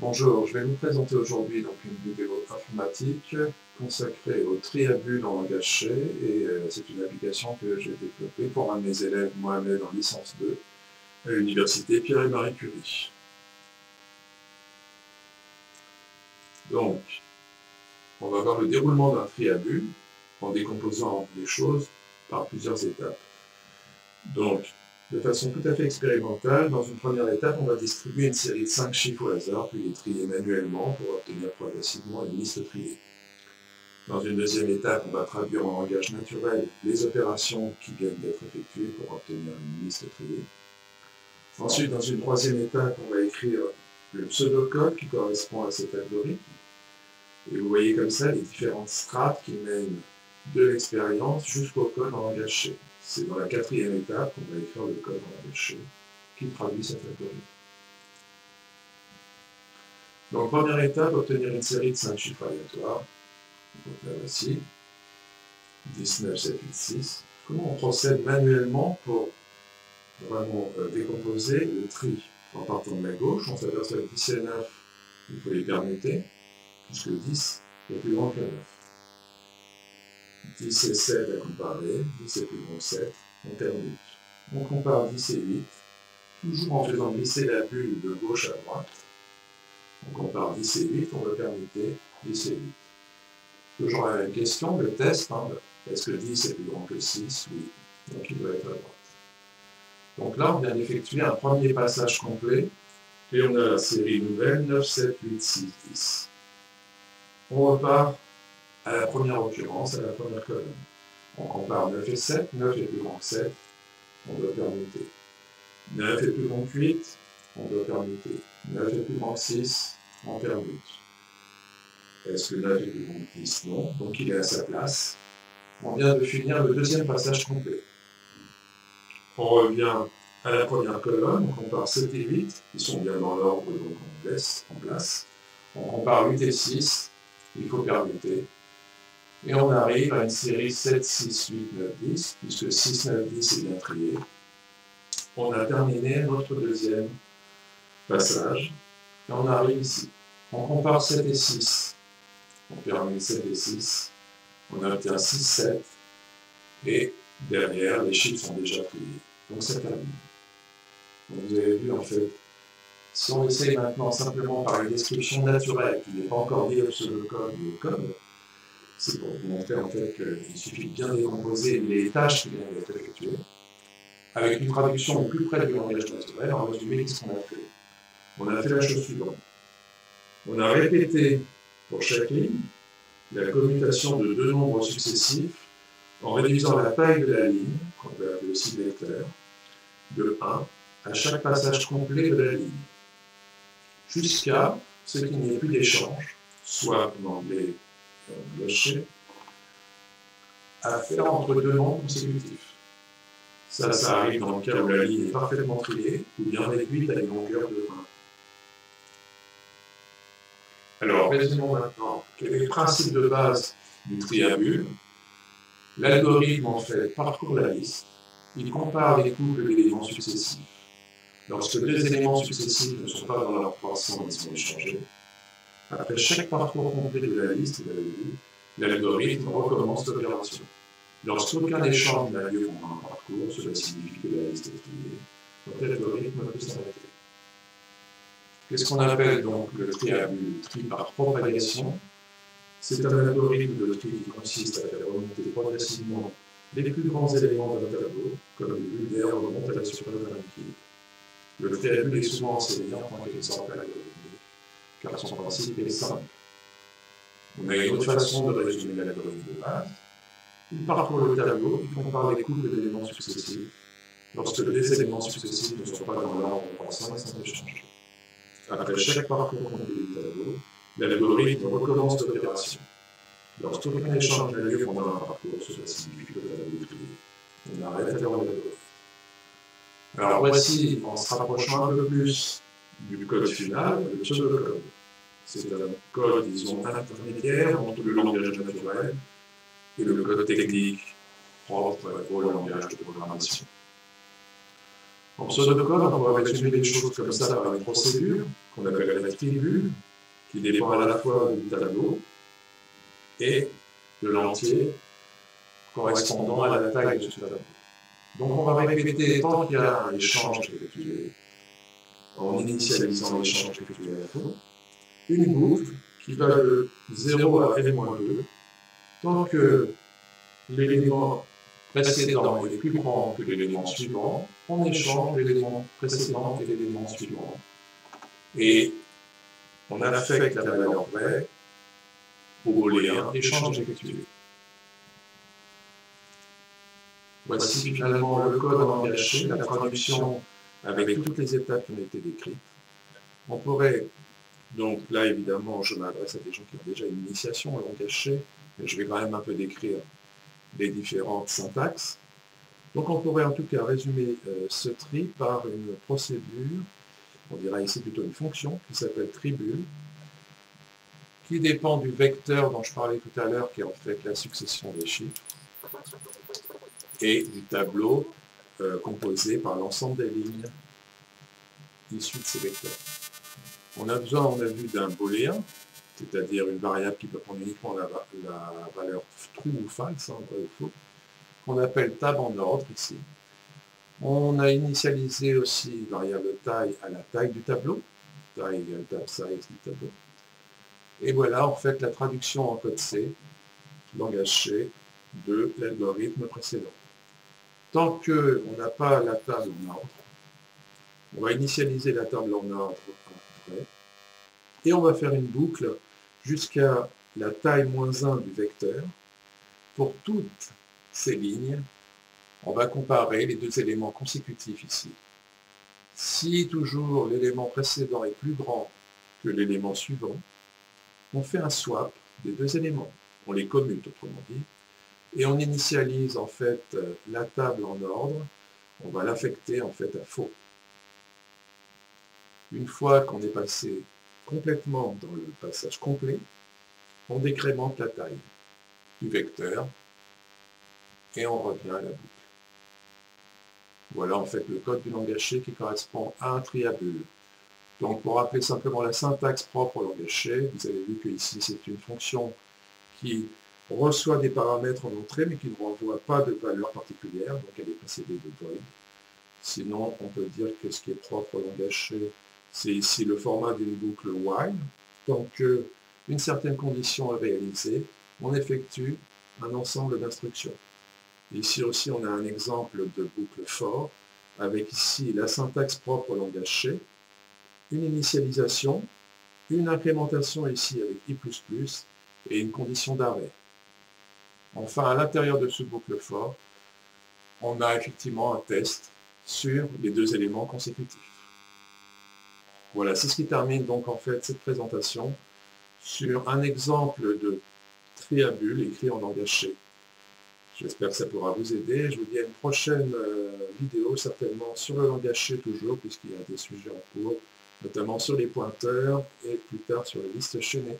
Bonjour, je vais vous présenter aujourd'hui donc une vidéo informatique consacrée au tri à bulles en langage C et c'est une application que j'ai développée pour un de mes élèves Mohamed en licence 2 à l'université Pierre et Marie Curie. Donc, on va voir le déroulement d'un tri à bulles en décomposant les choses par plusieurs étapes. Donc, de façon tout à fait expérimentale, dans une première étape, on va distribuer une série de 5 chiffres au hasard, puis les trier manuellement pour obtenir progressivement une liste triée. Dans une deuxième étape, on va traduire en langage naturel les opérations qui viennent d'être effectuées pour obtenir une liste triée. Ensuite, dans une troisième étape, on va écrire le pseudocode qui correspond à cet algorithme. Et vous voyez comme ça les différentes strates qui mènent de l'expérience jusqu'au code en langage C. C'est dans la quatrième étape qu'on va écrire le code en langage C qui traduit cet algorithme. Donc, première étape, obtenir une série de 5 chiffres aléatoires. Donc là, voici 19, 7, 8, 6. Comment on procède manuellement pour vraiment décomposer le tri? En partant de la gauche, on s'aperçoit que 10 et 9, il faut les permuter, puisque 10 est plus grand que 9. 10 et 7 à comparer, 10 est plus grand que 7, on permute. On compare 10 et 8, toujours en faisant glisser la bulle de gauche à droite. On compare 10 et 8, on va permuter 10 et 8. Toujours la même question, le test, est-ce que 10 est plus grand que 6? Oui, donc il doit être à droite. Donc là, on vient d'effectuer un premier passage complet, et on a la série nouvelle 9, 7, 8, 6, 10. On repart à la première occurrence, à la première colonne. On compare 9 et 7, 9 est plus grand que 7, on doit permuter. 9 est plus grand que 8, on doit permuter. 9 est plus grand que 6, on permute. Est-ce que 9 est plus grand que 10? Non, donc il est à sa place. On vient de finir le deuxième passage complet. On revient à la première colonne, on compare 7 et 8, ils sont bien dans l'ordre, donc on laisse en place. On compare 8 et 6, il faut permuter. Et on arrive à une série 7, 6, 8, 9, 10, puisque 6, 9, 10 est bien trié. On a terminé notre deuxième passage, et on arrive ici. On compare 7 et 6, on permute 7 et 6, on obtient 6, 7, et derrière, les chiffres sont déjà triés. Donc ça termine. Donc vous avez vu, en fait, si on essaye maintenant simplement par une description naturelle, qui n'est pas encore liée au pseudocode ou au code, c'est pour vous montrer en fait qu'il suffit de bien décomposer les tâches qui viennent d'être effectuées, avec une traduction au plus près du langage naturel. En résumé, qu'est-ce qu'on a fait? On a fait la chose suivante. On a répété pour chaque ligne la commutation de deux nombres successifs en réduisant la taille de la ligne, qu'on peut appeler aussi vecteur, de 1 à chaque passage complet de la ligne, jusqu'à ce qu'il n'y ait plus d'échange, soit en anglais gaucher, à faire entre deux nombres consécutifs. Ça arrive dans le cas où la ligne est parfaitement triée, ou bien réduite à une longueur de 1. Alors, résumons maintenant quel est le principe de base du tri à bulles. L'algorithme, en fait, parcourt la liste, il compare les couples d'éléments successifs. Lorsque deux éléments successifs ne sont pas dans leur croissance, ils sont échangés. Après chaque parcours complet de la liste, l'algorithme recommence l'opération. Lorsqu'aucun échange n'a lieu pendant un parcours, cela signifie que la liste est triée. Donc l'algorithme peut s'arrêter. Qu'est-ce qu'on appelle donc le tri à bulles? Le tri par propagation. C'est un algorithme de tri qui consiste à faire remonter progressivement les plus grands éléments d'un tableau, comme les bulles d'air remontent à la surface d'un liquide. Le tri à bulles est souvent enseigné en tant qu'exemple algorithmique, car son principe est simple. On a une autre façon de résumer l'algorithme de base. Il parcourt le tableau, il compare les couples d'éléments successifs. Lorsque les éléments successifs ne sont pas dans l'ordre croissant, ils sont échangés. Après chaque parcours complet du tableau, l'algorithme recommence l'opération. Lorsqu'aucun échange n'a lieu pendant un parcours, cela signifie que le tableau est trié. On arrête alors l'algorithme. Alors voici, en se rapprochant un peu plus du code final, le pseudocode. C'est un code, disons, intermédiaire entre le langage naturel et le code technique propre au langage de programmation. En pseudocode, on pourrait résumer les choses comme ça par une procédure, qu'on appelle la tribule, qui dépend à la fois du tableau et de l'entier correspondant à la taille de ce tableau. Donc on va répéter tant qu'il y a un échange effectué, en initialisant l'échange effectué à la fois, une boucle qui va de 0 à n-2, tant que l'élément précédent est plus grand que l'élément suivant, on échange l'élément précédent et l'élément suivant. Et on affecte la valeur vraie au booléen échange effectué. Voici finalement le code en langage C, la traduction avec toutes les étapes qui ont été décrites. On pourrait, donc là évidemment je m'adresse à des gens qui ont déjà une initiation au langage C, mais je vais quand même un peu décrire les différentes syntaxes. Donc on pourrait en tout cas résumer ce tri par une procédure, on dirait ici plutôt une fonction, qui s'appelle tribule, qui dépend du vecteur dont je parlais tout à l'heure, qui est en fait la succession des chiffres, et du tableau composé par l'ensemble des lignes issues de ces vecteurs. On a besoin, on a vu d'un booléen, c'est-à-dire une variable qui peut prendre uniquement la valeur true ou false, vrai ou faux, qu'on appelle tab en ordre ici. On a initialisé aussi une variable taille à la taille du tableau, taille égale tab size du tableau. Et voilà en fait la traduction en code C, langage C, de l'algorithme précédent. Tant qu'on n'a pas la table en ordre, on va initialiser la table en ordre après, et on va faire une boucle jusqu'à la taille -1 du vecteur. Pour toutes ces lignes, on va comparer les deux éléments consécutifs ici. Si toujours l'élément précédent est plus grand que l'élément suivant, on fait un swap des deux éléments. On les commute, autrement dit, et on initialise en fait la table en ordre, on va l'affecter en fait à faux. Une fois qu'on est passé complètement dans le passage complet, on décrémente la taille du vecteur et on revient à la boucle. Voilà en fait le code du langage C qui correspond à un triabule. Donc pour rappeler simplement la syntaxe propre au langage C, vous avez vu que ici c'est une fonction qui reçoit des paramètres en entrée mais qui ne renvoie pas de valeur particulière, donc elle est précédée de void. Sinon on peut dire que ce qui est propre au langage C, c'est ici le format d'une boucle while. Tant qu'une certaine condition est réalisée, on effectue un ensemble d'instructions. Ici aussi, on a un exemple de boucle for, avec ici la syntaxe propre au langage C, une initialisation, une incrémentation ici avec i++, et une condition d'arrêt. Enfin, à l'intérieur de ce boucle for, on a effectivement un test sur les deux éléments consécutifs. Voilà, c'est ce qui termine donc en fait cette présentation sur un exemple de triabule écrit en langage C. J'espère que ça pourra vous aider. Je vous dis à une prochaine vidéo, certainement sur le langage C toujours, puisqu'il y a des sujets en cours, notamment sur les pointeurs et plus tard sur les listes chaînées.